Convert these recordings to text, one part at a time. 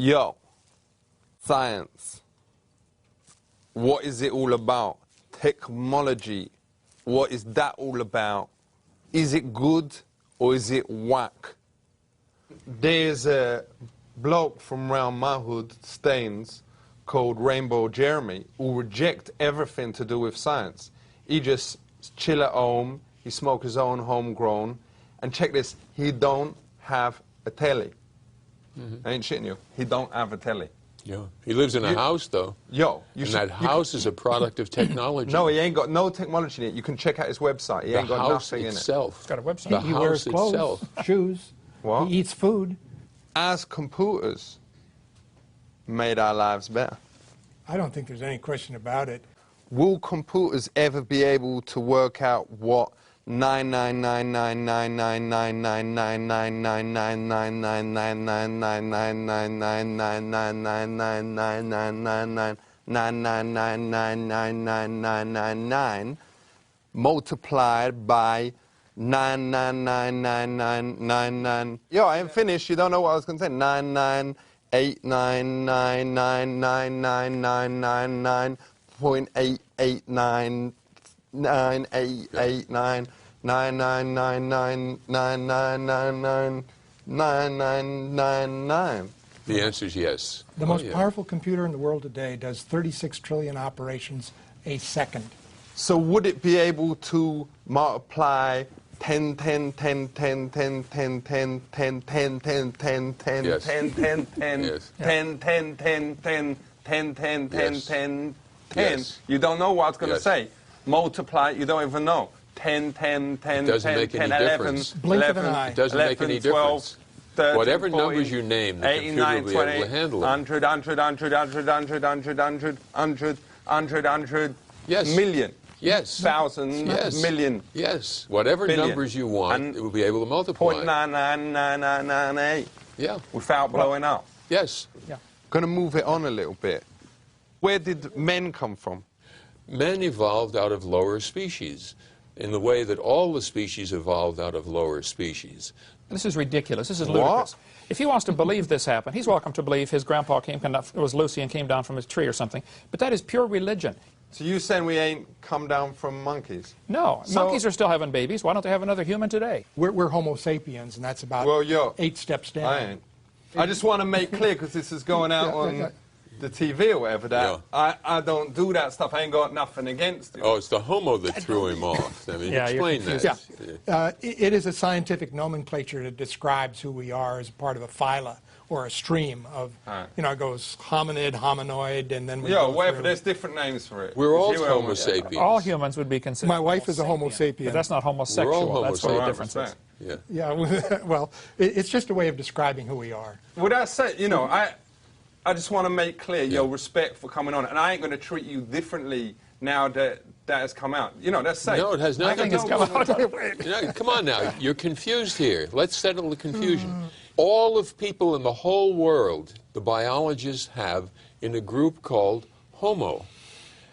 Yo, science. What is it all about? Technology. What is that all about? Is it good or is it whack? There's a bloke from round my hood, Staines, called Rainbow Jeremy, who reject everything to do with science. He just chill at home, he smoke his own homegrown, and check this, he don't have a telly. I ain't shitting you. He don't have a telly. Yeah. He lives in a house, though. Yo. And that house is a product of technology. No, he ain't got no technology in it. You can check out his website. He ain't got nothing in it. He's got a website. The He house wears clothes, itself. shoes. What? He eats food. As computers made our lives better. I don't think there's any question about it. Will computers ever be able to work out what 999999999999999999999999999 multiplied by 9999999? Yo, I ain't finished. You don't know what I was going to say. 99999999999999999999999. The answer is yes. The most powerful computer in the world today does 36 trillion operations a second. So would it be able to multiply 10, 10, 10, 10, 10, 10, 10, 10, 10, 10, 10, 10, 10, 10, 10, 10, 10, 10, 10, 10, 10, 10, 10, 10? You don't know what it's going to say. Multiply, you don't even know. 10, 10, 10, 10, 10, 11, Blink of an eye. It doesn't make any difference. 13, Whatever 14, numbers you name, the 89, computer will be 20, able to handle it. 100, 100, 100, 100, 100, 100, 100, 100, 100, million. Yes. Thousand, million. Yes. Whatever billion. numbers you want, it will be able to multiply. 0.99998. Yeah. Without blowing up. Yes. Yeah. Going to move it on a little bit. Where did men come from? Men evolved out of lower species in the way that all the species evolved out of lower species. This is ridiculous. This is ludicrous. If he wants to believe this happened, he's welcome to believe his grandpa was Lucy and came down from his tree or something. But that is pure religion. So you saying we ain't come down from monkeys? No. Monkeys are still having babies. Why don't they have another human today? We're Homo sapiens, and that's about 8 steps down. I ain't. I just want to make clear, because this is going out on the TV or whatever, that I don't do that stuff. I ain't got nothing against it. Oh, it's the homo that threw him off. I mean, explain that. It is a scientific nomenclature that describes who we are as part of a phyla or a stream of, you know, it goes hominid, hominoid, and then we go whatever, through. there's different names for it. We're all Homo sapiens. All humans would be considered. My wife is a Homo sapien. But that's not homosexual. We're all Homo that's where the difference is. Yeah, well, it's just a way of describing who we are. Well, that's it. You know, I just want to make clear your respect for coming on, and I ain't going to treat you differently now that that has come out. You know, that's safe. No, it has nothing to come out. No, come on now, you're confused here. Let's settle the confusion. All of people in the whole world, the biologists have in a group called Homo.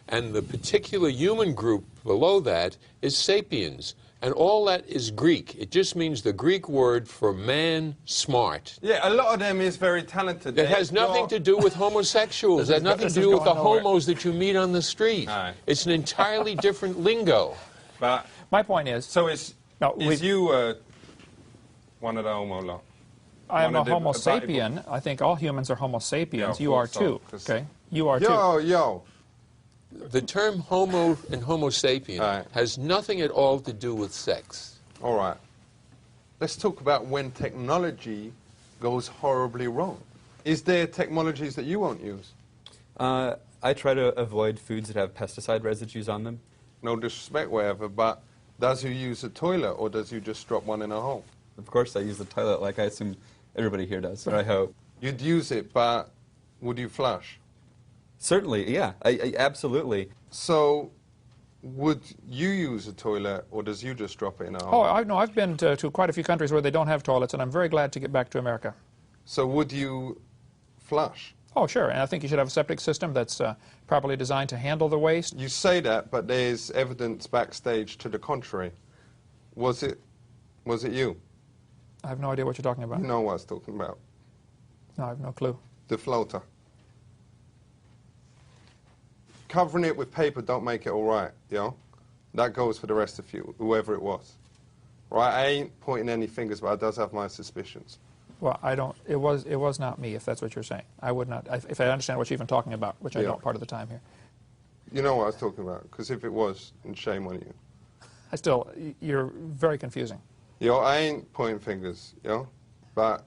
And the particular human group below that is sapiens. And all that is Greek. It just means the Greek word for man, smart. Yeah, a lot of them is very talented. It has nothing to do with homosexuals. It has nothing to do with the homos that you meet on the street. It's an entirely different lingo. But my point is... So is you one of the homo lot? I am a Homo sapien. I think all humans are Homo sapiens. You are too. Okay? You are too. Yo. The term homo and Homo sapien has nothing at all to do with sex. All right. Let's talk about when technology goes horribly wrong. Is there technologies that you won't use? I try to avoid foods that have pesticide residues on them. No disrespect, whatever, but does you use a toilet or does you just drop one in a hole? Of course I use the toilet, like I assume everybody here does, or I hope. You'd use it, but would you flush? Certainly, yeah, I absolutely. So, would you use a toilet, or does you just drop it in a hole? Oh, no, I've been to quite a few countries where they don't have toilets, and I'm very glad to get back to America. So would you flush? Oh, sure, and I think you should have a septic system that's properly designed to handle the waste. You say that, but there's evidence backstage to the contrary. Was it you? I have no idea what you're talking about. You know what I was talking about. No, I have no clue. the floater. Covering it with paper don't make it all right, you know? That goes for the rest of you, whoever it was. Right, I ain't pointing any fingers, but I does have my suspicions. Well, I don't, it was not me, if that's what you're saying. I would not, if I understand what you're even talking about, which I don't part of the time here. You know what I was talking about, because if it was, then shame on you. I still, you're very confusing. You know, I ain't pointing fingers, you know? But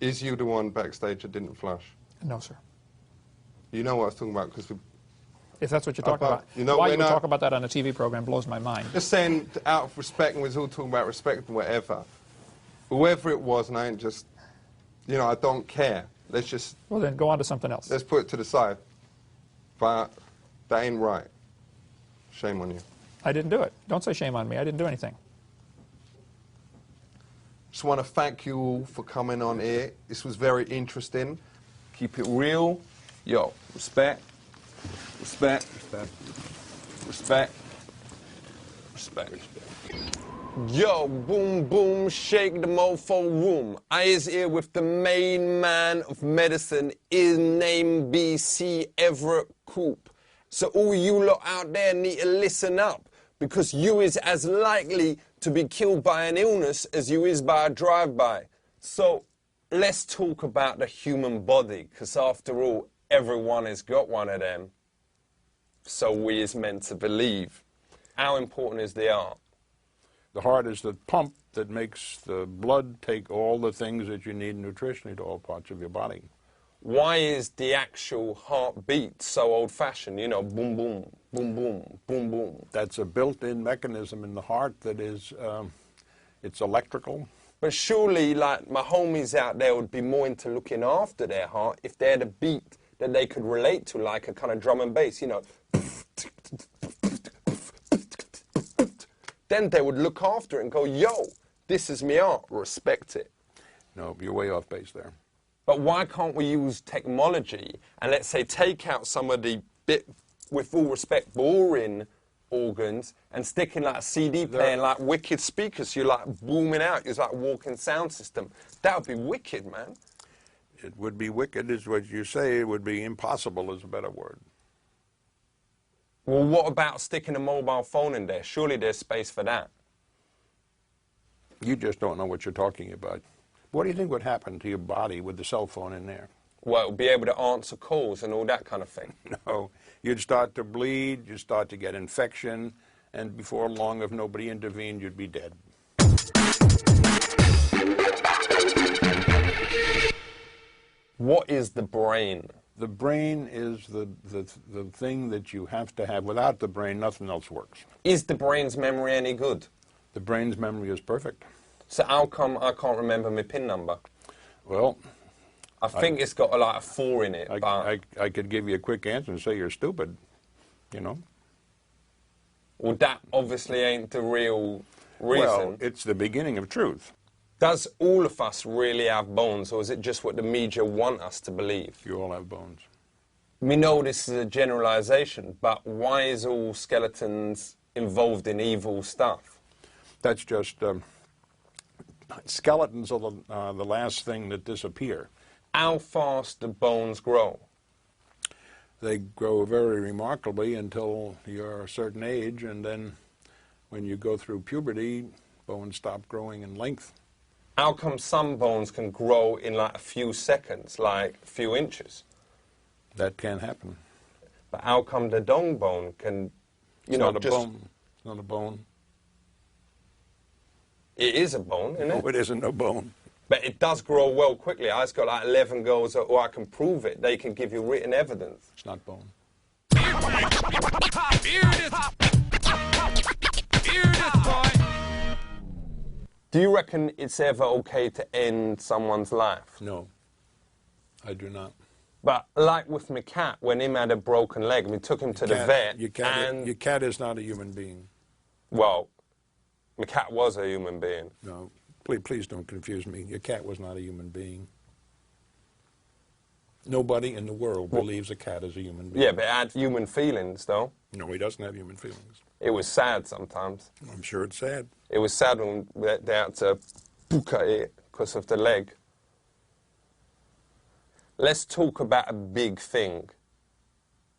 is you the one backstage that didn't flush? No, sir. You know what I was talking about, because if that's what you're talking about, you know, why you would talk about that on a TV program blows my mind. Just saying, out of respect, and we're all talking about respect and whatever. Whoever it was, and I ain't just, you know, I don't care. Let's just... Well, then go on to something else. Let's put it to the side. But that ain't right. Shame on you. I didn't do it. Don't say shame on me. I didn't do anything. Just want to thank you all for coming on here. This was very interesting. Keep it real. Yo, respect. Respect. Respect. Respect. Respect. Yo, boom, boom, shake the mofo room. I is here with the main man of medicine. His name B.C. Everett Koop. So all you lot out there need to listen up, because you is as likely to be killed by an illness as you is by a drive-by. So let's talk about the human body, because after all, everyone has got one of them. So we is meant to believe. How important is the heart? The heart is the pump that makes the blood take all the things that you need nutritionally to all parts of your body. Why is the actual heartbeat so old-fashioned? You know, boom, boom, boom, boom, boom, boom. That's a built-in mechanism in the heart that is, it's electrical. But surely, like, my homies out there would be more into looking after their heart if they had a beat that they could relate to, like a kind of drum and bass, you know. Then they would look after it and go, yo, this is me art, respect it. No, you're way off base there. But why can't we use technology and, let's say, take out some of the bit, with all respect, boring organs and stick in like a CD player and like wicked speakers, you're like booming out, it's like a walking sound system. That would be wicked, man. It would be wicked is what you say, it would be impossible is a better word. Well, what about sticking a mobile phone in there? Surely there's space for that. You just don't know what you're talking about. What do you think would happen to your body with the cell phone in there? Well, it would be able to answer calls and all that kind of thing. No, you'd start to bleed, you'd start to get infection, and before long, if nobody intervened, you'd be dead. What is the brain? The brain is the thing that you have to have. Without the brain, nothing else works. Is the brain's memory any good? The brain's memory is perfect. So how come I can't remember my PIN number? Well, I think it's got like a 4 in it. I could give you a quick answer and say you're stupid, you know. Well, that obviously ain't the real reason. Well, it's the beginning of truth. Does all of us really have bones, or is it just what the media want us to believe? You all have bones. We know this is a generalization, but why is all skeletons involved in evil stuff? That's just... skeletons are the last thing that disappear. How fast do bones grow? They grow very remarkably until you're a certain age, and then when you go through puberty, bones stop growing in length. How come some bones can grow in like a few seconds, like a few inches? That can happen. But how come the dong bone can, It's not a bone. It's not a bone. It is a bone, isn't it? No, it isn't a bone. But it does grow well quickly. I've got like 11 girls, or I can prove it. They can give you written evidence. It's not bone. Do you reckon it's ever okay to end someone's life? No, I do not. But like with my cat, when him had a broken leg, we took him to the vet. Your cat is not a human being. Well, my cat was a human being. No, please don't confuse me. Your cat was not a human being. Nobody in the world believes a cat is a human being. Yeah, but it had human feelings, though. No, he doesn't have human feelings. It was sad sometimes. I'm sure it's sad. It was sad when they had to book it because of the leg. Let's talk about a big thing.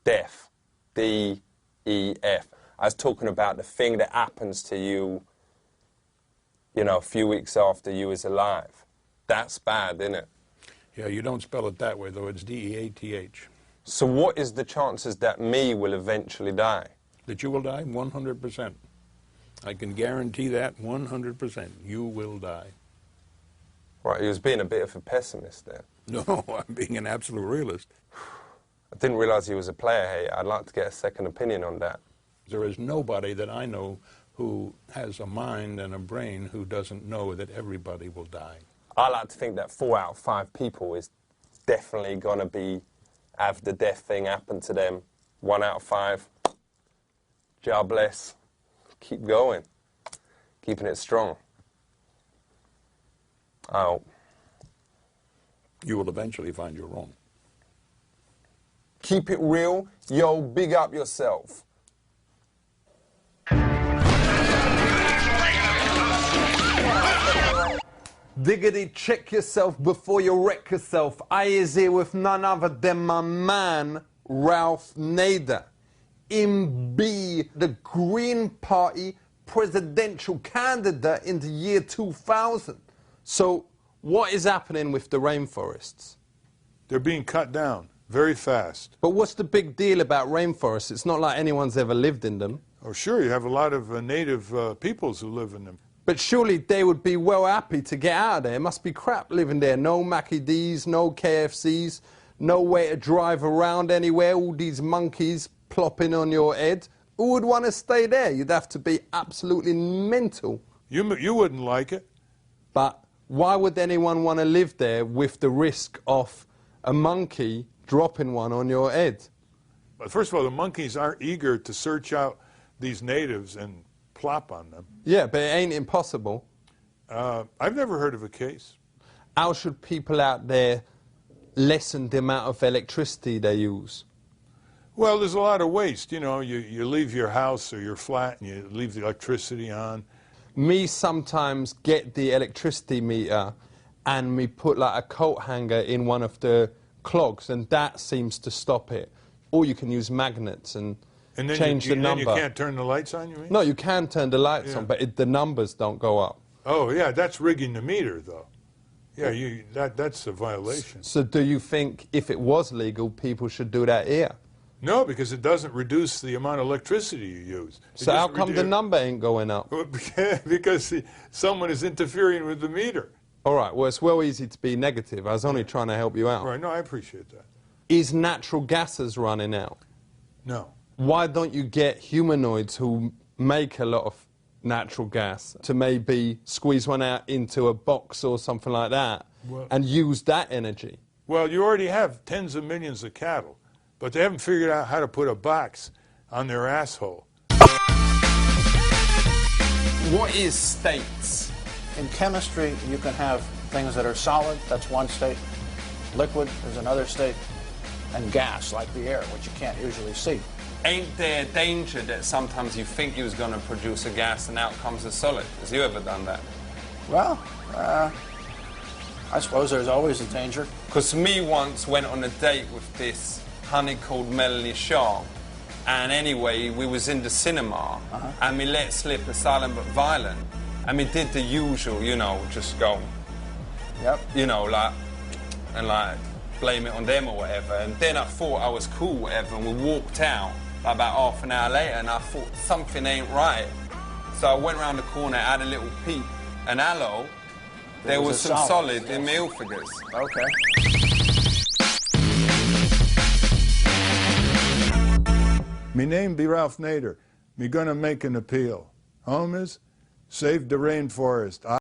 Death. D-E-F. I was talking about the thing that happens to you, you know, a few weeks after you is alive. That's bad, isn't it? Yeah, you don't spell it that way, though. It's D-E-A-T-H. So what is the chances that me will eventually die? That you will die? 100%. I can guarantee that 100%. You will die. Right, he was being a bit of a pessimist there. No, I'm being an absolute realist. I didn't realize he was a player hater. I'd like to get a second opinion on that. There is nobody that I know who has a mind and a brain who doesn't know that everybody will die. I like to think that 4 out of 5 people is definitely going to have the death thing happen to them. 1 out of 5, God bless. Keep going. Keeping it strong. Oh. You will eventually find you're wrong. Keep it real. Yo, big up yourself. Diggity, check yourself before you wreck yourself. I is here with none other than my man, Ralph Nader. Him be the Green Party presidential candidate in the year 2000. So, what is happening with the rainforests? They're being cut down very fast. But what's the big deal about rainforests? It's not like anyone's ever lived in them. Oh, sure, you have a lot of native peoples who live in them. But surely they would be well happy to get out of there. It must be crap living there. No Mackie D's, no KFCs, no way to drive around anywhere, all these monkeys plopping on your head. Who would want to stay there? You'd have to be absolutely mental. You wouldn't like it. But why would anyone want to live there with the risk of a monkey dropping one on your head? But first of all, the monkeys aren't eager to search out these natives and plop on them. Yeah, but it ain't impossible. I've never heard of a case. How should people out there lessen the amount of electricity they use? Well, there's a lot of waste. You know, you leave your house or your flat and you leave the electricity on. Me sometimes get the electricity meter and me put like a coat hanger in one of the clogs, and that seems to stop it. Or you can use magnets and then change the number. Then you can't turn the lights on, you mean? No, you can turn the lights on, but the numbers don't go up. Oh, yeah, that's rigging the meter, though. Yeah, that's a violation. So do you think if it was legal, people should do that here? No, because it doesn't reduce the amount of electricity you use. So how come the number ain't going up? Because someone is interfering with the meter. All right, well, it's well easy to be negative. I was only trying to help you out. Right, no, I appreciate that. Is natural gases running out? No. Why don't you get humanoids who make a lot of natural gas to maybe squeeze one out into a box or something like that and use that energy? Well, you already have tens of millions of cattle, but they haven't figured out how to put a box on their asshole. What is states? In chemistry, you can have things that are solid, that's one state. Liquid is another state. And gas, like the air, which you can't usually see. Ain't there danger that sometimes you think you was going to produce a gas and out comes a solid? Has you ever done that? Well, I suppose there's always a danger. Because me once went on a date with this honey called Melanie Shaw, and anyway, we was in the cinema, and we let slip a silent but violent, and we did the usual, you know, just go, you know, like, and like, blame it on them or whatever. And then I thought I was cool, whatever, and we walked out about half an hour later, and I thought something ain't right. So I went around the corner, had a little peep, and hello, there was some solid in my figures. Okay. Me name be Ralph Nader. Me gonna make an appeal. Homies, save the rainforest.